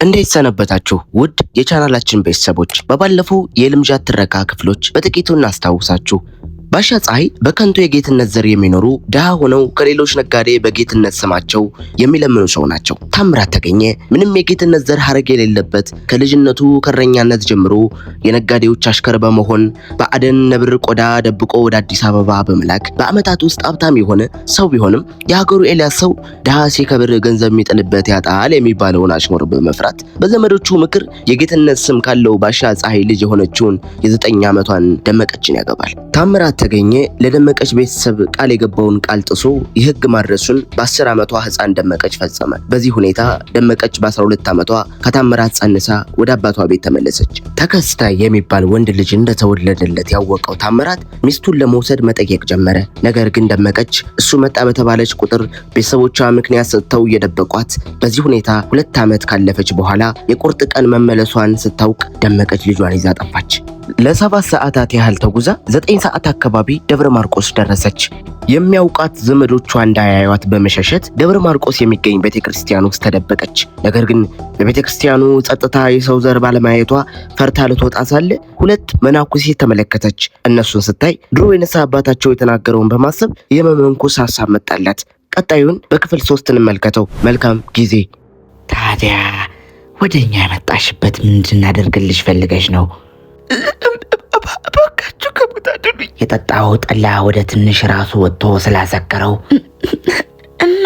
እንዴት ሰነበታችሁ ውድ የቻናላችን ቤተሰቦች። በባለፈው የልምጃ ትረካ ክፍሎች በጥቂቱ እናስታውሳችሁ። ባሻ ፀሐይ በከንቱ የጌትነት ዘር የሚኖሩ ድሃ ሆነው ከሌሎች ነጋዴ በጌትነት ስማቸው የሚለምኑ ሰው ናቸው። ታምራት ተገኘ ምንም የጌትነት ዘር ሐረግ የሌለበት ከልጅነቱ ከረኛነት ጀምሮ የነጋዴዎች አሽከር በመሆን በአደን ነብር ቆዳ ደብቆ ወደ አዲስ አበባ በመላክ በአመታት ውስጥ ሀብታም የሆነ ሰው ቢሆንም የሀገሩ ኤልያስ ሰው ድሃ ሲከብር ገንዘብ የሚጥልበት ያጣል የሚባለውን አሽሙር በመፍራት በዘመዶቹ ምክር የጌትነት ስም ካለው ባሻ ፀሐይ ልጅ የሆነችውን የ9 ዓመቷን ደመቀችን ያገባል። ታምራት ተገኘ ለደመቀች ቤተሰብ ቃል የገባውን ቃል ጥሶ የህግ ማድረሱን በ10 ዓመቷ ህፃን ደመቀች ፈጸመ። በዚህ ሁኔታ ደመቀች በ12 ዓመቷ ከታምራት ጸንሳ ወደ አባቷ ቤት ተመለሰች። ተከስተ የሚባል ወንድ ልጅ እንደተወለደለት ያወቀው ታምራት ሚስቱን ለመውሰድ መጠየቅ ጀመረ። ነገር ግን ደመቀች እሱ መጣ በተባለች ቁጥር ቤተሰቦቿ ምክንያት ሰጥተው እየደበቋት፣ በዚህ ሁኔታ 2 ዓመት ካለፈች በኋላ የቁርጥ ቀን መመለሷን ስታውቅ ደመቀች ልጇን ይዛ ጠፋች። ለ7 ሰዓታት ያህል ተጉዛ 9 ሰዓት አካባቢ ደብረ ማርቆስ ደረሰች። የሚያውቃት ዘመዶቿ እንዳያዩት በመሸሸት ደብረ ማርቆስ የሚገኝ ቤተክርስቲያን ውስጥ ተደበቀች። ነገር ግን በቤተክርስቲያኑ ጸጥታ የሰው ዘር ባለማየቷ ፈርታ ልትወጣ ሳለ 2 መናኩሴ ተመለከተች። እነሱን ስታይ ድሮ የነሳ አባታቸው የተናገረውን በማሰብ የመመንኮስ ሐሳብ መጣላት። ቀጣዩን በክፍል 3 እንመልከተው። መልካም ጊዜ። ታዲያ ወደኛ የመጣሽበት ምን እንድናደርግልሽ ፈልገሽ ነው? እባካችሁ ከሞት አድኑኝ። የጠጣው ጠላ ወደ ትንሽ ራሱ ወጥቶ ስላሰከረው እና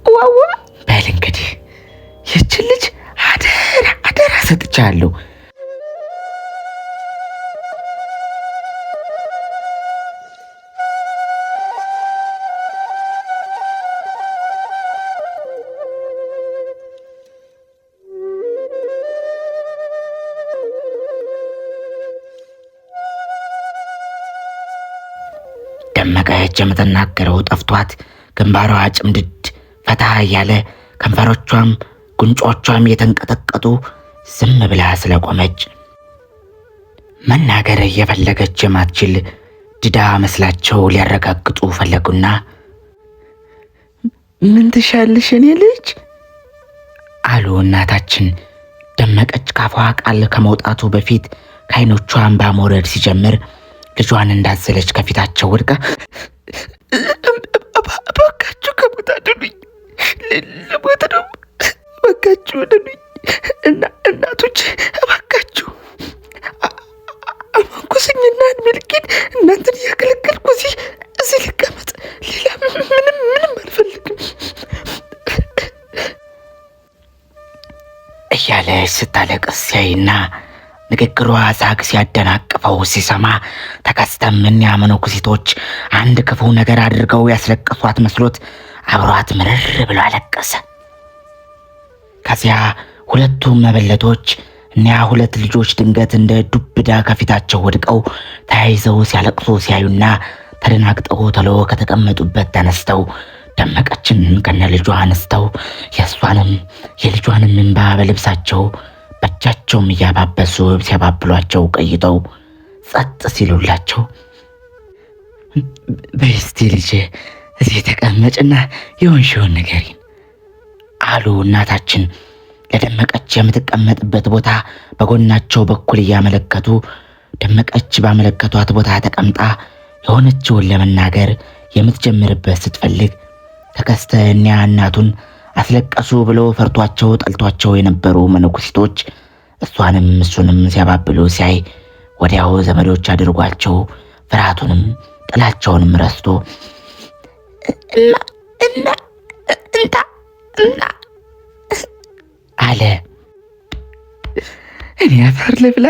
ዋዋ በል እንግዲህ ይህችን ልጅ አደራ ሰጥቻለሁ። ደመቀች የምትናገረው ጠፍቷት ግንባሯ ጭምድድ ፈታ እያለ ከንፈሮቿም ጉንጮቿም የተንቀጠቀጡ ዝም ብላ ስለቆመች መናገር እየፈለገች የማትችል ድዳ መስላቸው ሊያረጋግጡ ፈለጉና ምን ትሻለሽ እኔ ልጅ አሉ እናታችን። ደመቀች ካፏ ቃል ከመውጣቱ በፊት ከዓይኖቿ እንባ መውረድ ሲጀምር ልጇን እንዳዘለች ከፊታቸው ወድቃ እባካችሁ ከሞት አድኑኝ፣ ልሞት ነው፣ እባካችሁ አድኑኝ። እናቶች እባካችሁ አማንኩስኝና እድሜልኬን እናንተን እያገለገልኩ እዚህ ልቀመጥ፣ ሌላ ምንም አልፈልግም እያለች ስታለቅስ ሲያይና ንግግሯ ዛግ ሲያደናቅፈው ሲሰማ ተከስተም እኒያ መነኩሴቶች አንድ ክፉ ነገር አድርገው ያስለቀሷት መስሎት አብሯት ምርር ብሎ አለቀሰ። ከዚያ ሁለቱም መበለቶች እኒያ 2 ልጆች ድንገት እንደ ዱብዳ ከፊታቸው ወድቀው ተያይዘው ሲያለቅሱ ሲያዩና ተደናግጠው ተሎ ከተቀመጡበት ተነስተው ደመቀችን ከነ ልጇ አነስተው የእሷንም የልጇንም እንባ በልብሳቸው በእጃቸውም እያባበሱ ሲያባብሏቸው ቆይተው ጸጥ ሲሉላቸው በስቲ ልጄ እዚህ ተቀመጭና የሆንሽውን ንገሪን አሉ። እናታችን ለደመቀች የምትቀመጥበት ቦታ በጎናቸው በኩል እያመለከቱ ደመቀች ባመለከቷት ቦታ ተቀምጣ የሆነችውን ለመናገር የምትጀምርበት ስትፈልግ ተከስተ እኒያ እናቱን አስለቀሱ ብለው ፈርቷቸው ጠልቷቸው የነበሩ መነኩሴቶች እሷንም እሱንም ሲያባብሉ ሲያይ ወዲያው ዘመዶች አድርጓቸው ፍርሃቱንም ጥላቸውንም ረስቶ እና አለ። እኔ አፈር ልብላ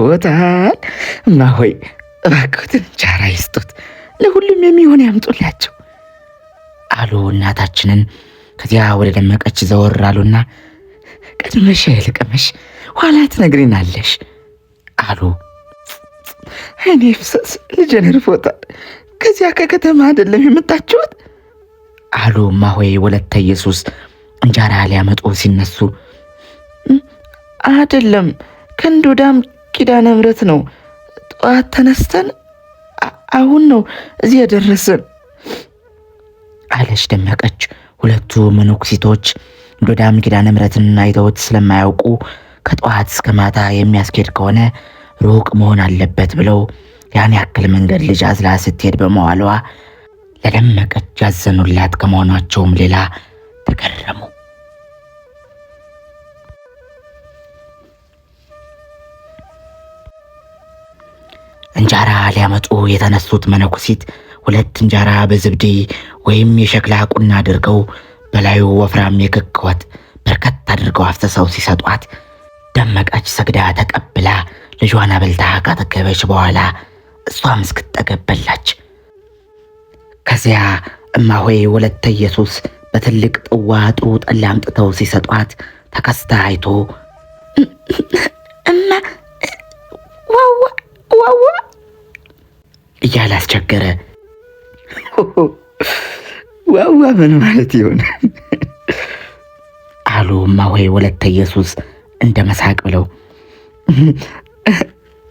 ወታል እማ ሆይ እባክዎትን እንጀራ ይስጡት፣ ለሁሉም የሚሆን ያምጡላቸው አሉ እናታችንን። ከዚያ ወደ ደመቀች ዘወር አሉና ቀድመሽ ልቀመሽ ኋላ ትነግሪናለሽ አሉ። እኔ ፍሰስ ልጄን ርፎታል፣ ከዚያ ከከተማ አይደለም የመጣችሁት አሉ እማሆይ ወለተ ኢየሱስ እንጀራ ሊያመጡ ሲነሱ። አይደለም ከእንዶዳም ኪዳነ ምሕረት ነው፣ ጠዋት ተነስተን አሁን ነው እዚህ የደረስን አለች ደመቀች። ሁለቱ መነኩሴቶች እንዶዳም ኪዳነ ምሕረትን አይተውት ስለማያውቁ ከጠዋት እስከ ማታ የሚያስኬድ ከሆነ ሩቅ መሆን አለበት ብለው ያን ያክል መንገድ ልጅ አዝላ ስትሄድ በመዋሏ ለደመቀች ያዘኑላት ከመሆናቸውም ሌላ ተገረሙ። እንጀራ ሊያመጡ የተነሱት መነኩሲት 2 እንጀራ በዝብዴ ወይም የሸክላ ቁና አድርገው በላዩ ወፍራም የክክ ወጥ በርከት አድርገው አፍስሰው ሲሰጧት ደመቀች ሰግዳ ተቀብላ ልጇን አበልታ ካጠገበች በኋላ እሷም እስክትጠገብ በላች። ከዚያ እማሆይ ወለተ ኢየሱስ በትልቅ ጥዋ ጥሩ ጠላ አምጥተው ሲሰጧት ተከስታ አይቶ እማ ዋዋ እያለ አስቸገረ። ዋዋ ምን ማለት ይሆን አሉ እማሆይ ወለተ ኢየሱስ እንደ መሳቅ ብለው።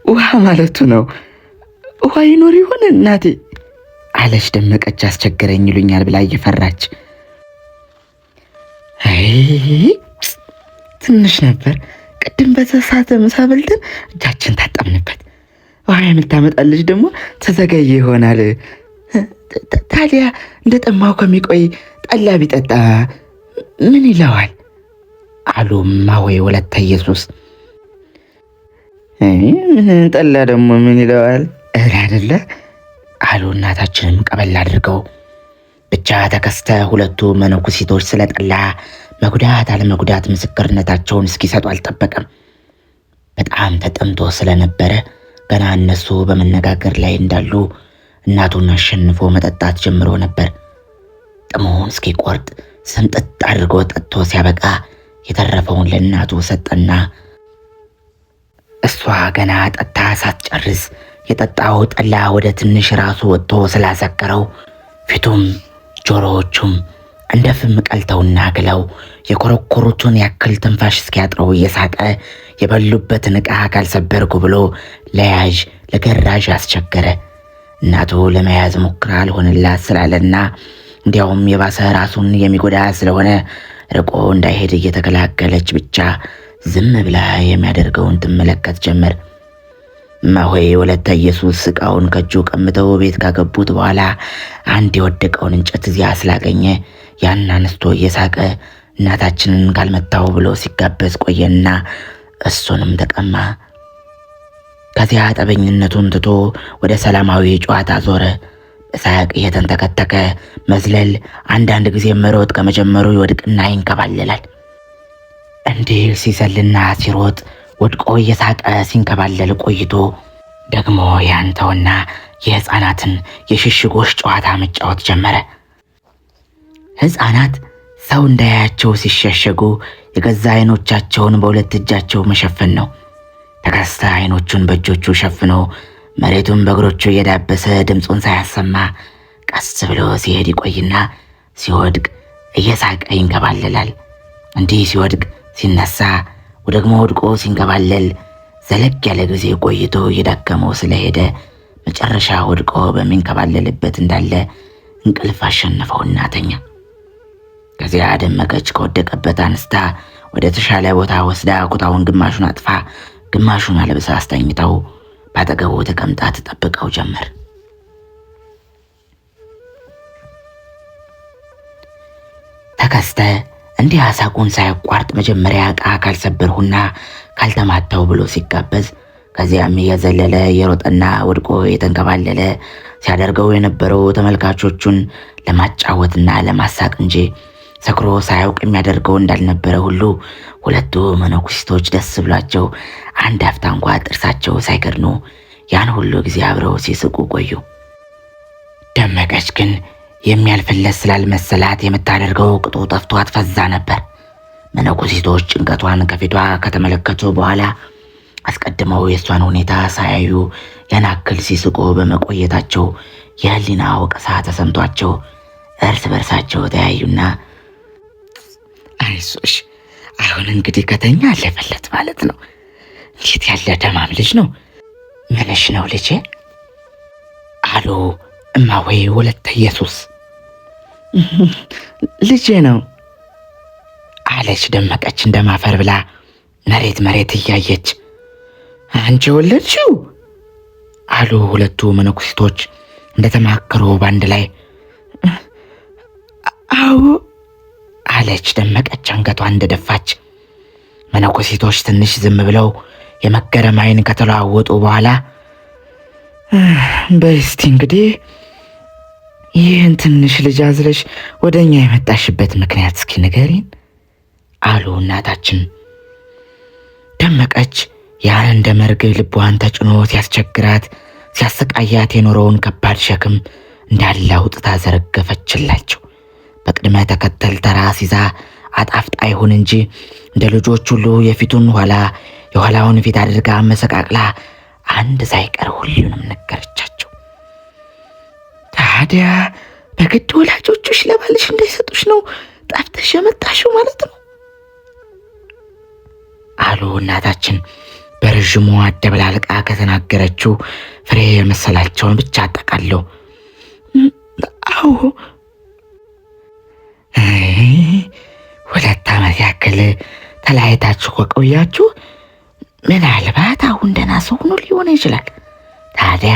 ውሃ ማለቱ ነው። ውሃ ይኖር ይሆን እናቴ አለች ደመቀች። አስቸገረኝ ይሉኛል ብላ እየፈራች። አይ ትንሽ ነበር ቅድም በተሳተ ምሳ በልተን እጃችን ታጠብንበት። ውሃ የምታመጣልሽ ደግሞ ተዘገየ ይሆናል። ታዲያ እንደ ጠማው ከሚቆይ ጠላ ቢጠጣ ምን ይለዋል አሉ እማሆይ ወለተ ኢየሱስ። ምን ጠላ ደግሞ ምን ይለዋል አይደለ አሉ እናታችንም ቀበል አድርገው። ብቻ ተከስተ 2ቱ መነኩሲቶች ስለ ጠላ መጉዳት አለመጉዳት ምስክርነታቸውን እስኪሰጡ አልጠበቀም። በጣም ተጠምቶ ስለነበረ ገና እነሱ በመነጋገር ላይ እንዳሉ እናቱን አሸንፎ መጠጣት ጀምሮ ነበር። ጥሙን እስኪቆርጥ ስምጥጥ አድርጎ ጠጥቶ ሲያበቃ የተረፈውን ለእናቱ ሰጠና እሷ ገና ጠጣ ሳትጨርስ የጠጣው ጠላ ወደ ትንሽ ራሱ ወጥቶ ስላሰከረው ፊቱም ጆሮዎቹም እንደ ፍም ቀልተውና ግለው የኮረኮሩትን ያክል ትንፋሽ እስኪያጥረው እየሳቀ የበሉበትን ዕቃ ካልሰበርኩ ብሎ ለያዥ ለገራዥ አስቸገረ። እናቱ ለመያዝ ሞክራ አልሆንላት ስላለና እንዲያውም የባሰ ራሱን የሚጎዳ ስለሆነ ርቆ እንዳይሄድ እየተከላከለች ብቻ ዝም ብላ የሚያደርገውን ትመለከት ጀመር። እማሆይ ወለተ ኢየሱስ ዕቃውን ከእጁ ቀምተው ቤት ካገቡት በኋላ አንድ የወደቀውን እንጨት እዚያ ስላገኘ ያን አንስቶ እየሳቀ እናታችንን ካልመታው ብሎ ሲጋበዝ ቆየና እሱንም ተቀማ። ከዚያ ጠበኝነቱን ትቶ ወደ ሰላማዊ ጨዋታ ዞረ። በሳቅ እየተንተከተከ መዝለል፣ አንዳንድ ጊዜ መሮጥ ከመጀመሩ ይወድቅና ይንከባለላል። እንዲህ ሲዘልና ሲሮጥ ወድቆ እየሳቀ ሲንከባለል ቆይቶ ደግሞ ያንተውና የሕፃናትን የሽሽጎሽ ጨዋታ መጫወት ጀመረ። ሕፃናት ሰው እንዳያቸው ሲሸሸጉ የገዛ አይኖቻቸውን በሁለት እጃቸው መሸፈን ነው። ተከስተ አይኖቹን በእጆቹ ሸፍኖ መሬቱን በእግሮቹ እየዳበሰ ድምፁን ሳያሰማ ቀስ ብሎ ሲሄድ ይቆይና ሲወድቅ እየሳቀ ይንከባለላል። እንዲህ ሲወድቅ ሲነሳ ወደግሞ ወድቆ ሲንከባለል ዘለግ ያለ ጊዜ ቆይቶ እየዳከመው ስለሄደ መጨረሻ ወድቆ በሚንከባለልበት እንዳለ እንቅልፍ አሸነፈውና ተኛ። ከዚያ ደመቀች ከወደቀበት አንስታ ወደ ተሻለ ቦታ ወስዳ ኩታውን ግማሹን አጥፋ ግማሹን አለብሳ አስተኝተው ባጠገቡ ተቀምጣ ትጠብቀው ጀመር። ተከስተ እንዲህ አሳቁን ሳያቋርጥ መጀመሪያ ዕቃ ካልሰበርሁና ካልተማታው ብሎ ሲጋበዝ ከዚያም እየዘለለ የሮጠና ወድቆ የተንከባለለ ሲያደርገው የነበረው ተመልካቾቹን ለማጫወትና ለማሳቅ እንጂ ሰክሮ ሳያውቅ የሚያደርገው እንዳልነበረ ሁሉ ሁለቱ መነኩሲቶች ደስ ብሏቸው አንድ አፍታ እንኳ ጥርሳቸው ሳይከድኑ ያን ሁሉ ጊዜ አብረው ሲስቁ ቆዩ። ደመቀች ግን የሚያልፍለት ስላልመሰላት የምታደርገው ቅጡ ጠፍቷት ፈዛ ነበር። መነኩሲቶች ጭንቀቷን ከፊቷ ከተመለከቱ በኋላ አስቀድመው የእሷን ሁኔታ ሳያዩ ያን ያክል ሲስቁ በመቆየታቸው የህሊና ወቀሳ ተሰምቷቸው እርስ በርሳቸው ተያዩና አይዞሽ አሁን እንግዲህ ከተኛ አለፈለት ማለት ነው። እንዴት ያለ ደማም ልጅ ነው! ምንሽ ነው ልጄ? አሉ እማሆይ ወለተ ኢየሱስ። ልጄ ነው አለች ደመቀች እንደማፈር ብላ መሬት እያየች። አንቺ ወለድሽው አሉ ሁለቱ መነኩሲቶች እንደተማከሩ ባንድ ላይ። አዎ አለች ደመቀች አንገቷን እንደደፋች። መነኩሲቶች ትንሽ ዝም ብለው የመገረም ዓይን ከተለዋወጡ በኋላ በስቲ እንግዲህ ይህን ትንሽ ልጅ አዝለሽ ወደኛ የመጣሽበት ምክንያት እስኪ ንገሪን አሉ እናታችን። ደመቀች ያን እንደ መርግብ ልቧን ተጭኖ ሲያስቸግራት ሲያሰቃያት የኖረውን ከባድ ሸክም እንዳለ አውጥታ ዘረገፈችላቸው። በቅድመ ተከተል ተራ ሲዛ አጣፍጣ ይሁን እንጂ እንደ ልጆች ሁሉ የፊቱን ኋላ የኋላውን ፊት አድርጋ መሰቃቅላ አንድ ሳይቀር ሁሉንም ነገረቻቸው። ታዲያ በግድ ወላጆችሽ ለባልሽ እንዳይሰጡሽ ነው ጣፍተሽ የመጣሽው ማለት ነው አሉ እናታችን በረዥሙ አደበላልቃ ከተናገረችው ፍሬ የመሰላቸውን ብቻ አጠቃለው። አዎ 2 ዓመት ያክል ተለያይታችሁ ከቆያችሁ ምናልባት አሁን ደህና ሰው ሆኖ ሊሆን ይችላል። ታዲያ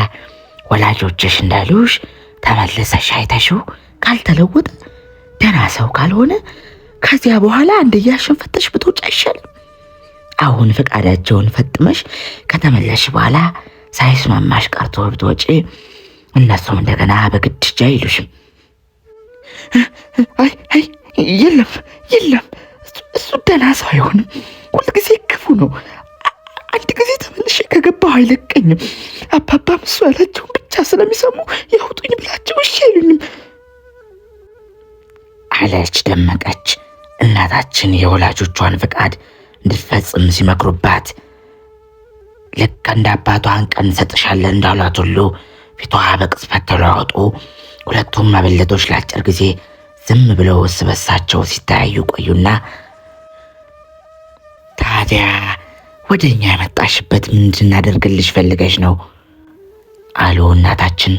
ወላጆችሽ እንዳሉሽ ተመልሰሽ አይተሽው ካልተለወጠ ደህና ሰው ካልሆነ ከዚያ በኋላ አንድያሽን ፈተሽ ብትወጪ አይሻልም? አሁን ፈቃዳቸውን ፈጥመሽ ከተመለሽ በኋላ ሳይስማማሽ ቀርቶ ብትወጪ እነሱም እንደገና በግድ ሂጂ አይሉሽም። አይ የለም እሱ ደህና ሰው አይሆንም። ሁልጊዜ ክፉ ነው። አንድ ጊዜ ተመልሼ ከገባሁ አይለቀኝም። አባባም እሱ ያላቸውን ብቻ ስለሚሰሙ ያውጡኝ ብላቸው እሺ አይሉኝም አለች ደመቀች። እናታችን የወላጆቿን ፈቃድ እንድትፈጽም ሲመክሩባት ልክ እንደ አባቷን ቀን እንሰጥሻለን እንዳሏት ሁሉ ፊቷ በቅጽበት ተለዋወጡ። ሁለቱም መበለቶች ለአጭር ጊዜ ዝም ብለው እርስ በርሳቸው ሲተያዩ ቆዩና ታዲያ ወደኛ የመጣሽበት ምን እንድናደርግልሽ ፈልገሽ ነው አሉ እናታችን።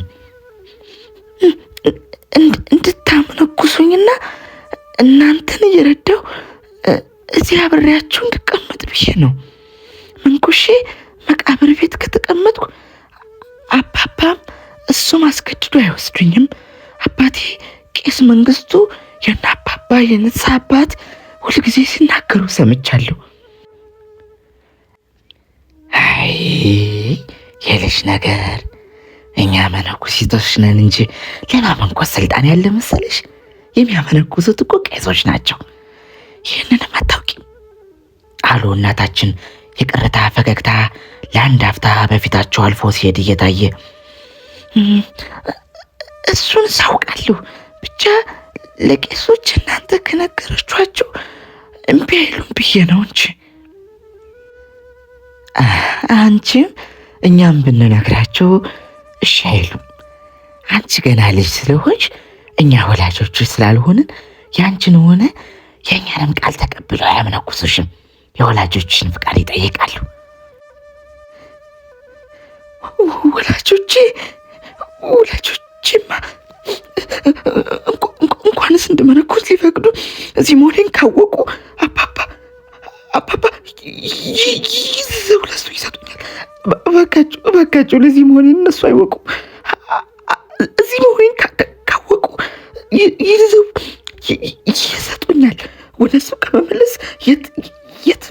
እንድታመነኩሱኝና እናንተን እየረዳው እዚህ አብሬያችሁ እንድቀመጥ ብዬ ነው። መንኩሼ መቃብር ቤት ከተቀመጥኩ አባባም እሱም አስገድዶ አይወስዱኝም። አባቴ ቄስ መንግስቱ የና አባባ የንስሐ አባት ሁልጊዜ ሲናገሩ ሰምቻለሁ። አይ የልጅ ነገር፣ እኛ መነኩሲቶች ነን እንጂ ለማመንኮስ ስልጣን ያለ መሰለሽ? የሚያመነኩሱት እኮ ቄሶች ናቸው። ይህንንም አታውቂም አሉ እናታችን። የቅርታ ፈገግታ ለአንድ አፍታ በፊታቸው አልፎ ሲሄድ እየታየ እሱን ሳውቃለሁ። ብቻ ለቄሶች እናንተ ከነገረቿቸው እምቢ አይሉም ብዬ ነው እንጂ አንቺም እኛም ብንነግራቸው እሺ አይሉም። አንቺ ገና ልጅ ስለሆንሽ እኛ ወላጆች ስላልሆንን ያንቺን ሆነ የእኛንም ቃል ተቀብለው አያመነኩሱሽም። የወላጆችን ፍቃድ ይጠይቃሉ። ወላጆቼማ እንኳንስ እንድመነኩስ ሊፈቅዱ እዚህ መሆኔን ካወቁ አባባ ይዘው ለሱ ይሰጡኛል። እባካቸው ለዚህ መሆኔን እነሱ አይወቁም። እዚህ መሆኔን ካወቁ ይዘው ይሰጡኛል። ወደ እሱ ከመመለስ የት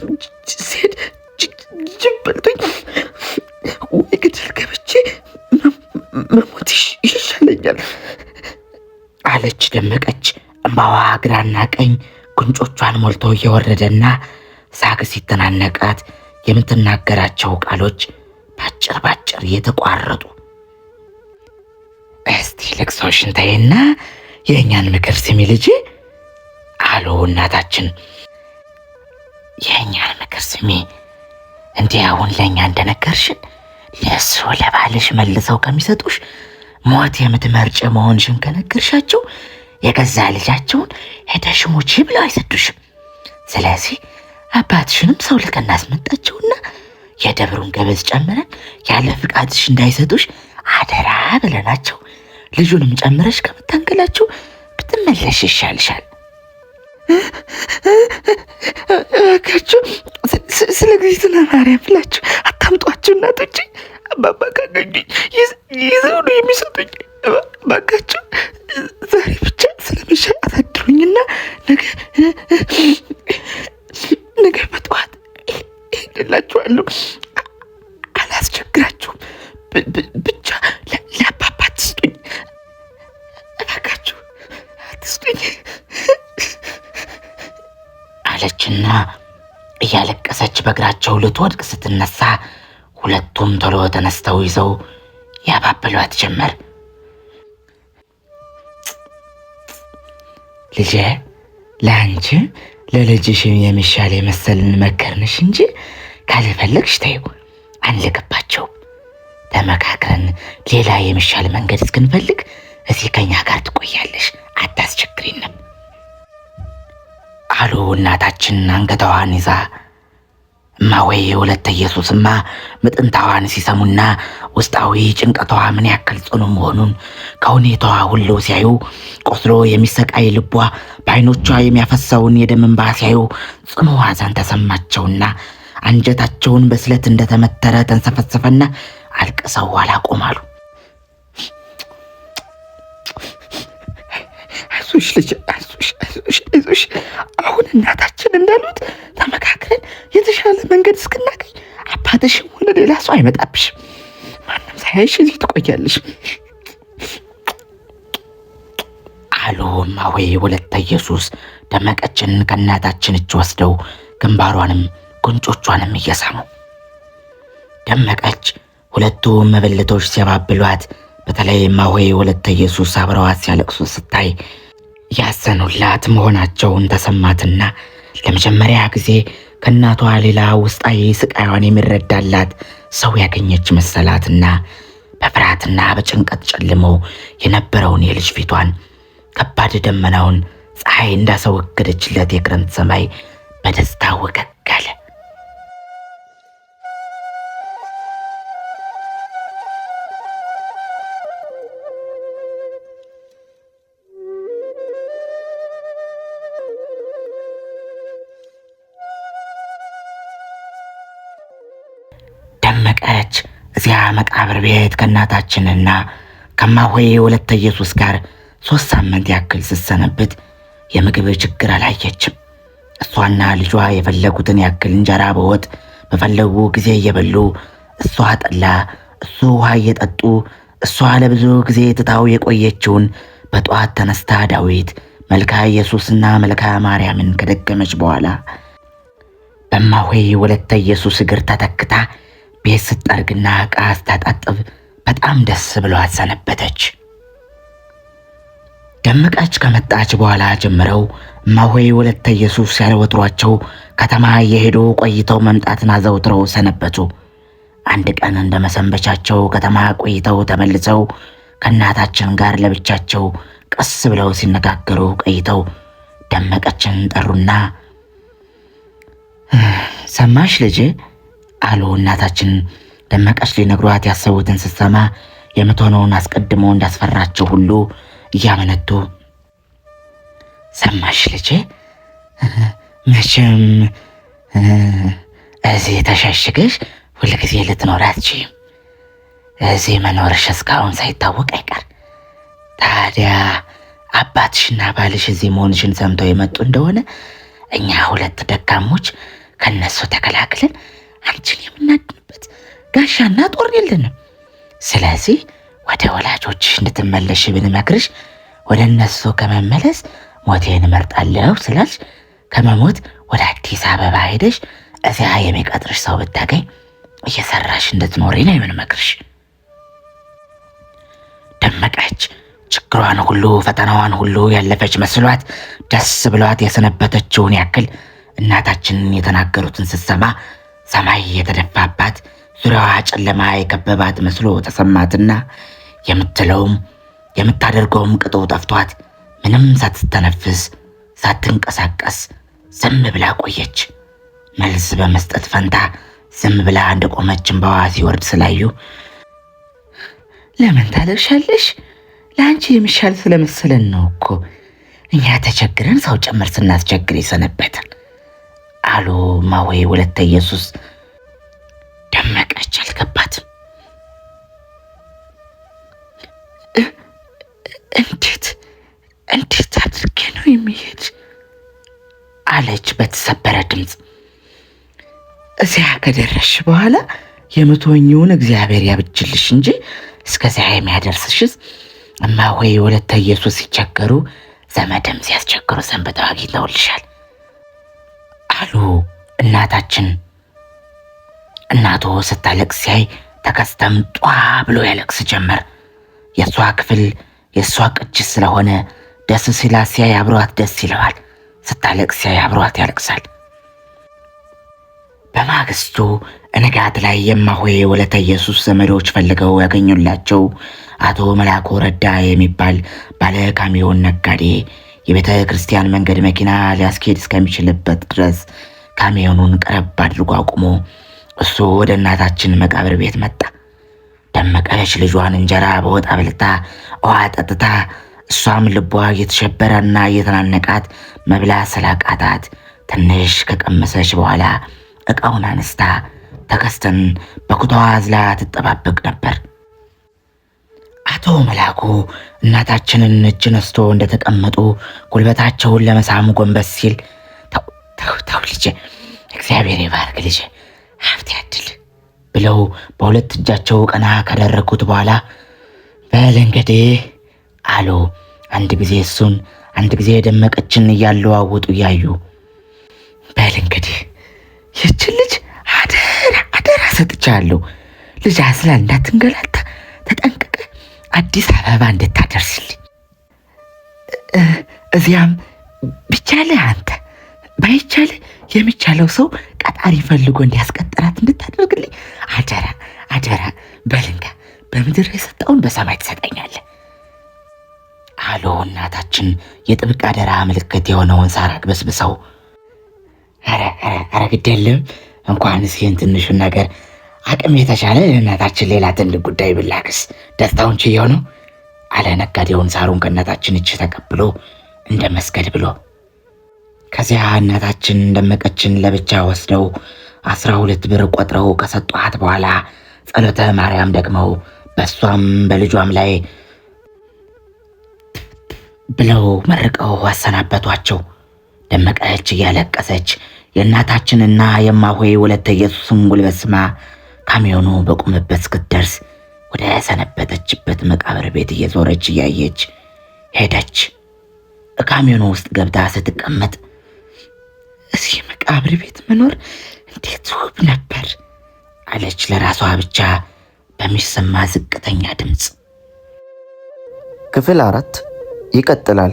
ስሄድ ጅብ በልቶኝ ወይ ገደል ገብቼ መሞት ይሻለኛል አለች ደመቀች። እምባዋ ግራና ቀኝ ጉንጮቿን ሞልቶ እየወረደና ሳግ ሲተናነቃት የምትናገራቸው ቃሎች ባጭር እየተቋረጡ። እስቲ ልቅሶሽን ተይና የእኛን ምክር ስሚ ልጄ አሉ እናታችን። የእኛን ምክር ስሚ። እንዲህ አሁን ለእኛ እንደነገርሽን ለእሱ ለባልሽ መልሰው ከሚሰጡሽ ሞት የምትመርጭ መሆንሽን ከነገርሻቸው የገዛ ልጃቸውን ሄደሽ ሙቺ ብለው አይሰዱሽም። ስለዚህ አባትሽንም ሰው ልከን እናስመጣቸውና የደብሩን ገበዝ ጨምረን ያለ ፍቃድሽ እንዳይሰጡሽ አደራ ብለናቸው ልጁንም ጨምረሽ ከምታንገላቸው ብትመለሽ ይሻልሻል እባካችሁ ስለ እግዝእትነ ማርያም ብላችሁ አታምጧቸው እናቶቼ። አባባ ካገኙኝ ይዘው ነው የሚሰጡኝ። እባካችሁ ዛሬ ብቻ ስለመሻ አሳድሩኝና ነገ በጠዋት እሄድላችኋለሁ። አላስቸግራችሁም። ብቻ ለአባባ አትስጡኝ እባካችሁ፣ አትስጡኝ አለችና እያለቀሰች በእግራቸው ልትወድቅ ስትነሳ ሁለቱም ቶሎ ተነስተው ይዘው ያባበሏት ጀመር። ልጄ ለአንቺ ለልጅሽ የሚሻል የመሰልን መከርንሽ እንጂ ካልፈለግሽ ተይው፣ አንልክባቸውም። ተመካክረን ሌላ የሚሻል መንገድ እስክንፈልግ እዚህ ከኛ ጋር ትቆያለሽ፣ አታስቸግሪንም አሉ እናታችን አንገቷን ይዛ። እማሆይ ወለተ ኢየሱስማ ምጥንታዋን ሲሰሙና ውስጣዊ ጭንቀቷ ምን ያክል ጽኑ መሆኑን ከሁኔታዋ ሁሉ ሲያዩ፣ ቆስሎ የሚሰቃይ ልቧ በዓይኖቿ የሚያፈሰውን የደም እንባ ሲያዩ ጽኑ ሐዘን ተሰማቸውና አንጀታቸውን በስለት እንደተመተረ ተንሰፈሰፈና አልቅሰው አላቆማሉ። አይዞሽ ልጅ፣ አይዞሽ። አሁን እናታችን እንዳሉት ተመካክረን የተሻለ መንገድ እስክናገኝ አባትሽም ሆነ ሌላ ሰው አይመጣብሽም። ማንም ሳያይሽ እዚህ ትቆያለሽ አሉ እማሆይ ወለተ ኢየሱስ ደመቀችን ከእናታችን እጅ ወስደው ግንባሯንም ጉንጮቿንም እየሳሙ። ደመቀች ሁለቱ መበለቶች ሲያባብሏት፣ በተለይ እማሆይ ወለተ ኢየሱስ አብረዋት ሲያለቅሱ ስታይ ያዘኑላት መሆናቸውን ተሰማትና ለመጀመሪያ ጊዜ ከእናቷ ሌላ ውስጣዊ ስቃዩን የሚረዳላት ሰው ያገኘች መሰላትና በፍርሃትና በጭንቀት ጨልሞ የነበረውን የልጅ ፊቷን ከባድ ደመናውን ፀሐይ እንዳስወገደችለት የክረምት ሰማይ በደስታ ወገግ አለ። ደመቀች እዚያ መቃብር ቤት ከእናታችንና ከእማሆይ ወለተ ኢየሱስ ጋር 3 ሳምንት ያክል ስትሰነብት የምግብ ችግር አላየችም። እሷና ልጇ የፈለጉትን ያክል እንጀራ በወጥ በፈለጉ ጊዜ እየበሉ፣ እሷ ጠላ፣ እሱ ውሃ እየጠጡ፣ እሷ ለብዙ ጊዜ ትታው የቆየችውን በጠዋት ተነስታ ዳዊት መልካ ኢየሱስና መልካ ማርያምን ከደገመች በኋላ በእማሆይ ወለተ ኢየሱስ እግር ተተክታ ቤት ስትጠርግና ዕቃ ስታጣጥብ በጣም ደስ ብሏት ሰነበተች። ደመቀች ከመጣች በኋላ ጀምረው እማሆይ ወለተ ኢየሱስ ያለወትሯቸው ከተማ እየሄዱ ቆይተው መምጣትን አዘውትረው ሰነበቱ። አንድ ቀን እንደ መሰንበቻቸው ከተማ ቆይተው ተመልሰው ከእናታችን ጋር ለብቻቸው ቀስ ብለው ሲነጋገሩ ቆይተው ደመቀችን ጠሩና ሰማሽ ልጄ አሉ። እናታችን ደመቀች ሊነግሯት ያሰቡትን ስትሰማ የምትሆነውን አስቀድሞ እንዳስፈራቸው ሁሉ እያመነቱ ሰማሽ ልጄ፣ መቼም እዚህ ተሸሽገሽ ሁልጊዜ ልትኖር አትችይም። እዚህ መኖርሽ እስካሁን ሳይታወቅ አይቀር። ታዲያ አባትሽና ባልሽ እዚህ መሆንሽን ሰምተው የመጡ እንደሆነ እኛ 2 ደካሞች ከነሱ ተከላክለን አንቺን የምናድንበት ጋሻና ጦር የለንም። ስለዚህ ወደ ወላጆችሽ እንድትመለሽ ብንመክርሽ ወደ እነሱ ከመመለስ ሞቴን እመርጣለሁ ስላልሽ ከመሞት ወደ አዲስ አበባ ሄደሽ እዚያ የሚቀጥርሽ ሰው ብታገኝ እየሰራሽ እንድትኖሪ ነው የምንመክርሽ። ደመቀች ችግሯን ሁሉ ፈተናዋን ሁሉ ያለፈች መስሏት ደስ ብሏት የሰነበተችውን ያክል እናታችንን የተናገሩትን ስትሰማ ሰማይ የተደፋባት ዙሪያዋ ጨለማ የከበባት መስሎ ተሰማትና የምትለውም የምታደርገውም ቅጡ ጠፍቷት ምንም ሳትተነፍስ ሳትንቀሳቀስ ዝም ብላ ቆየች። መልስ በመስጠት ፈንታ ዝም ብላ እንደቆመች እንባዋ ሲወርድ ስላዩ ለምን ታለቅሻለሽ? ለአንቺ የሚሻል ስለመሰለን ነው እኮ። እኛ ተቸግረን ሰው ጭምር ስናስቸግር የሰነበትን አሉ እማሆይ ወለተ ኢየሱስ። ደመቀች አልገባትም። እንዴት አድርጌ ነው የሚሄድ አለች በተሰበረ ድምፅ። እዚያ ከደረስሽ በኋላ የምትሆኚውን እግዚአብሔር ያብጅልሽ እንጂ እስከዚያ የሚያደርስሽስ እማሆይ ወለተ ኢየሱስ ሲቸገሩ ዘመድም ሲያስቸግሩ ሰንብተው አግኝተውልሻል አሉ እናታችን። እናቱ ስታለቅስ ሲያይ ተከስተም ጧ ብሎ ያለቅስ ጀመር። የእሷ ክፍል የእሷ ቅጅስ ስለሆነ ደስ ሲላት ሲያይ አብሯት ደስ ይለዋል፣ ስታለቅስ ሲያይ አብሯት ያለቅሳል። በማግስቱ ንጋት ላይ የእማሆይ ወለተ ኢየሱስ ዘመዶች ፈልገው ያገኙላቸው አቶ መላኩ ረዳ የሚባል ባለ ካሚዮን ነጋዴ የቤተ ክርስቲያን መንገድ መኪና ሊያስኬድ እስከሚችልበት ድረስ ካሚዮኑን ቀረብ አድርጎ አቁሞ እሱ ወደ እናታችን መቃብር ቤት መጣ። ደመቀች ልጇን እንጀራ በወጥ አብልታ ውሃ ጠጥታ እሷም ልቧ እየተሸበረና እየተናነቃት መብላት ስላቃታት ትንሽ ከቀመሰች በኋላ ዕቃውን አነስታ ተከስተን በኩታዋ አዝላ ትጠባበቅ ነበር። አቶ መላኩ እናታችንን እጅ ነስቶ እንደተቀመጡ ጉልበታቸውን ለመሳሙ ጎንበስ ሲል ተው ልጄ፣ እግዚአብሔር ይባርክ ልጄ፣ ሀብት ያድል ብለው በሁለት እጃቸው ቀና ካደረጉት በኋላ በል እንግዲህ አሉ። አንድ ጊዜ እሱን አንድ ጊዜ ደመቀችን እያለዋወጡ እያዩ በል እንግዲህ ይህችን ልጅ አደራ ሰጥቻለሁ። ልጅ አስላ እንዳትንገላታ ተጠንቅቀ አዲስ አበባ እንድታደርስልኝ፣ እዚያም ቢቻልህ አንተ ባይቻልህ የሚቻለው ሰው ቀጣሪ ፈልጎ እንዲያስቀጥራት እንድታደርግልኝ አደራ በልንጋ በምድር የሰጠውን በሰማይ ትሰጠኛለህ አሉ እናታችን የጥብቅ አደራ ምልክት የሆነውን ሳር አግበስብሰው። ኧረ ግድ የለም እንኳንስ ይህን ትንሹን ነገር አቅም የተሻለ እናታችን ሌላ ትልቅ ጉዳይ ብላክስ ደስታውን ችየው ነው አለ ነጋዴውን ሳሩን ከእናታችን እጅ ተቀብሎ እንደ መስገድ ብሎ። ከዚያ እናታችን ደመቀችን ለብቻ ወስደው 12 ብር ቆጥረው ከሰጧት በኋላ ጸሎተ ማርያም ደግመው በሷም በልጇም ላይ ብለው መርቀው አሰናበቷቸው። ደመቀች እያለቀሰች የእናታችንና የእማሆይ ወለተ ኢየሱስን ጉልበት ስማ ካሚዮኑ በቆመበት እስክትደርስ ወደ ሰነበተችበት መቃብር ቤት እየዞረች እያየች ሄደች። ካሚዮኑ ውስጥ ገብታ ስትቀመጥ እዚህ መቃብር ቤት መኖር እንዴት ውብ ነበር አለች ለራሷ ብቻ በሚሰማ ዝቅተኛ ድምፅ። ክፍል 4 ይቀጥላል።